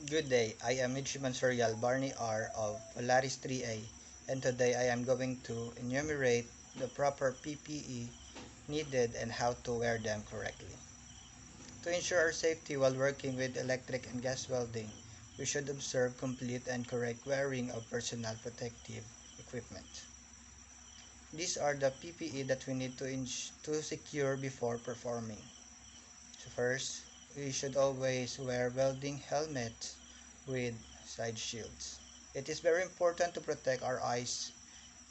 Good day, I am Midshipman Serial Barney R of Polaris 3A, and today I am going to enumerate the proper PPE needed and how to wear them correctly. To ensure our safety while working with electric and gas welding, we should observe complete and correct wearing of personal protective equipment. These are the PPE that we need to secure before performing. So first, we should always wear welding helmets with side shields. It is very important to protect our eyes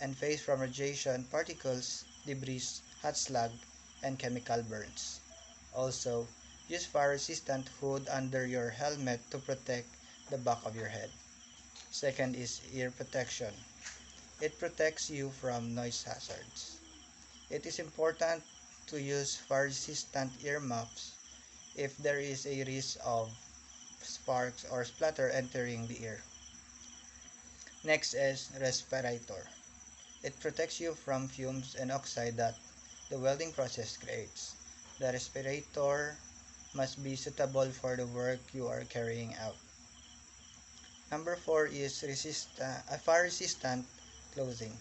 and face from radiation, particles, debris, hot slag, and chemical burns. Also, use fire-resistant hood under your helmet to protect the back of your head. Second is ear protection. It protects you from noise hazards. It is important to use fire-resistant ear muffs if there is a risk of sparks or splatter entering the ear. Next is respirator. It protects you from fumes and oxide that the welding process creates. The respirator must be suitable for the work you are carrying out. Number 4 is fire-resistant clothing.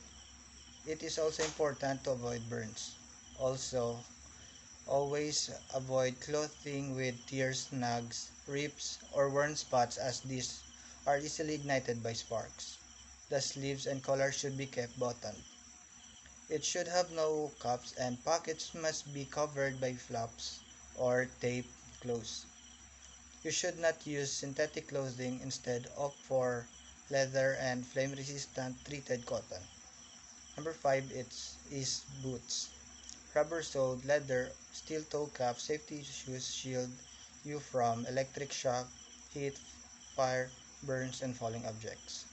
It is also important to avoid burns. Also, always avoid clothing with tears, snags, rips, or worn spots as these are easily ignited by sparks. The sleeves and collar should be kept buttoned. It should have no cuffs and pockets must be covered by flaps or tape closed. You should not use synthetic clothing, instead opt for leather and flame-resistant treated cotton. Number 5 is boots. Rubber-soled leather, steel-toe cap, safety shoes shield you from electric shock, heat, fire, burns, and falling objects.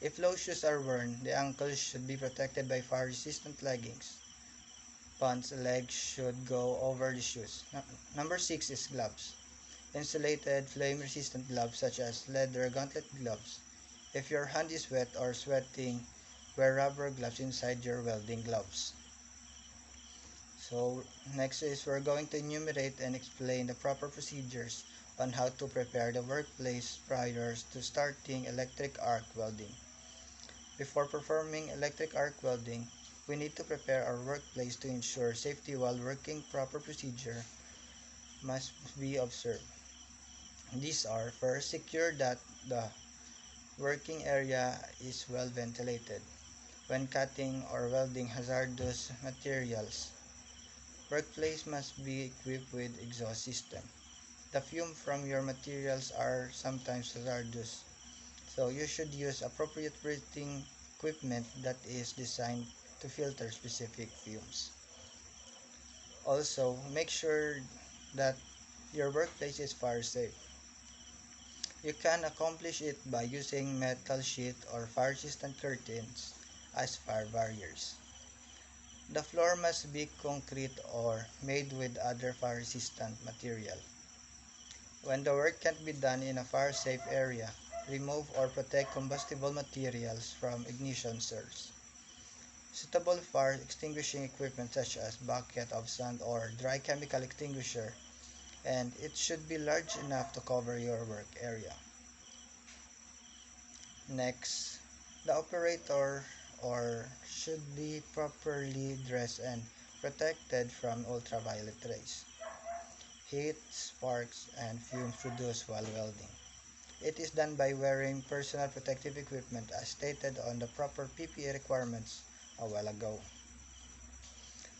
If low shoes are worn, the ankles should be protected by fire-resistant leggings. Pants legs should go over the shoes. Number 6 is gloves. Insulated, flame-resistant gloves such as leather gauntlet gloves. If your hand is wet or sweating, wear rubber gloves inside your welding gloves. So next is we're going to enumerate and explain the proper procedures on how to prepare the workplace prior to starting electric arc welding. Before performing electric arc welding, we need to prepare our workplace to ensure safety while working. Proper procedure must be observed. These are: first, secure that the working area is well ventilated. When cutting or welding hazardous materials, workplace must be equipped with exhaust system. The fume from your materials are sometimes hazardous, so you should use appropriate breathing equipment that is designed to filter specific fumes. Also, make sure that your workplace is fire safe. You can accomplish it by using metal sheet or fire-resistant curtains as fire barriers. The floor must be concrete or made with other fire-resistant material. When the work can't be done in a fire-safe area, remove or protect combustible materials from ignition source. Suitable fire extinguishing equipment such as bucket of sand or dry chemical extinguisher, and it should be large enough to cover your work area. Next, the operator should be properly dressed and protected from ultraviolet rays, heat, sparks, and fumes produced while welding. It is done by wearing personal protective equipment as stated on the proper PPE requirements a while ago.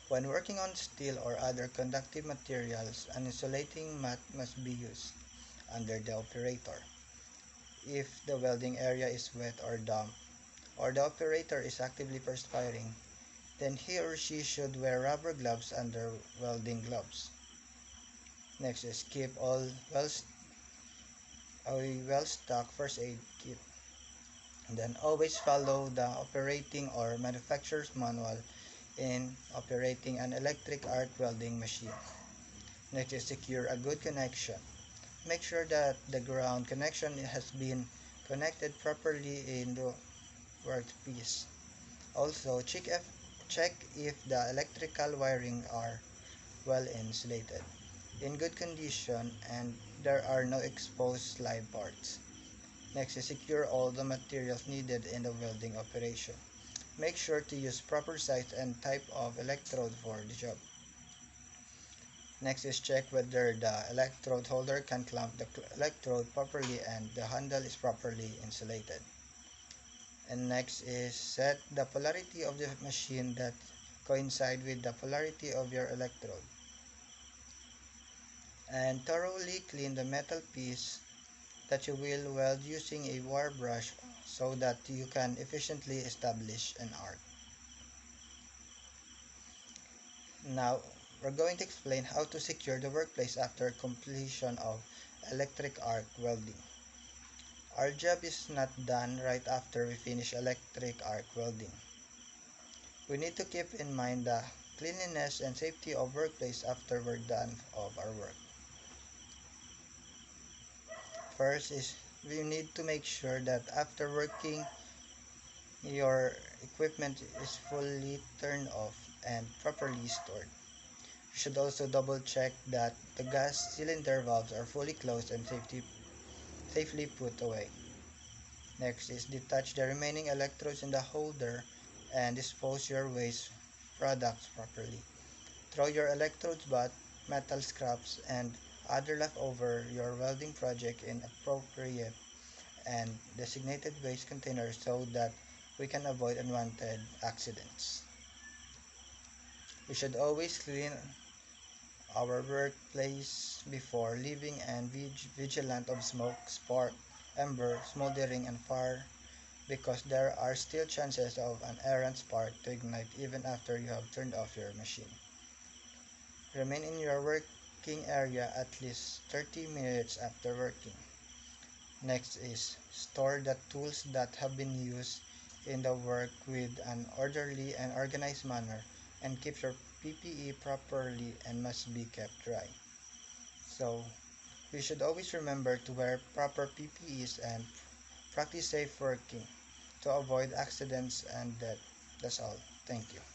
When working on steel or other conductive materials, an insulating mat must be used under the operator. If the welding area is wet or damp, or the operator is actively perspiring, then he or she should wear rubber gloves under welding gloves. Next is keep a well-stocked first aid kit. Then always follow the operating or manufacturer's manual in operating an electric arc welding machine. Next is secure a good connection. Make sure that the ground connection has been connected properly in the workpiece. Also, check if the electrical wiring are well insulated, in good condition, and there are no exposed live parts. Next is secure all the materials needed in the welding operation. Make sure to use proper size and type of electrode for the job. Next is check whether the electrode holder can clamp the electrode properly and the handle is properly insulated. And next is set the polarity of the machine that coincide with the polarity of your electrode. And thoroughly clean the metal piece that you will weld using a wire brush so that you can efficiently establish an arc. Now, we're going to explain how to secure the workplace after completion of electric arc welding. Our job is not done right after we finish electric arc welding. We need to keep in mind the cleanliness and safety of workplace after we're done of our work. First is we need to make sure that after working, your equipment is fully turned off and properly stored. You should also double check that the gas cylinder valves are fully closed and safely put away. Next is detach the remaining electrodes in the holder and dispose your waste products properly. Throw your electrodes, butt, metal scraps, and other leftover your welding project in appropriate and designated waste containers so that we can avoid unwanted accidents. We should always clean our workplace before leaving and be vigilant of smoke, spark, ember, smoldering, and fire because there are still chances of an errant spark to ignite even after you have turned off your machine. Remain in your working area at least 30 minutes after working. Next is store the tools that have been used in the work with an orderly and organized manner and keep your PPE properly and must be kept dry. So, we should always remember to wear proper PPEs and practice safe working to avoid accidents and death. That's all. Thank you.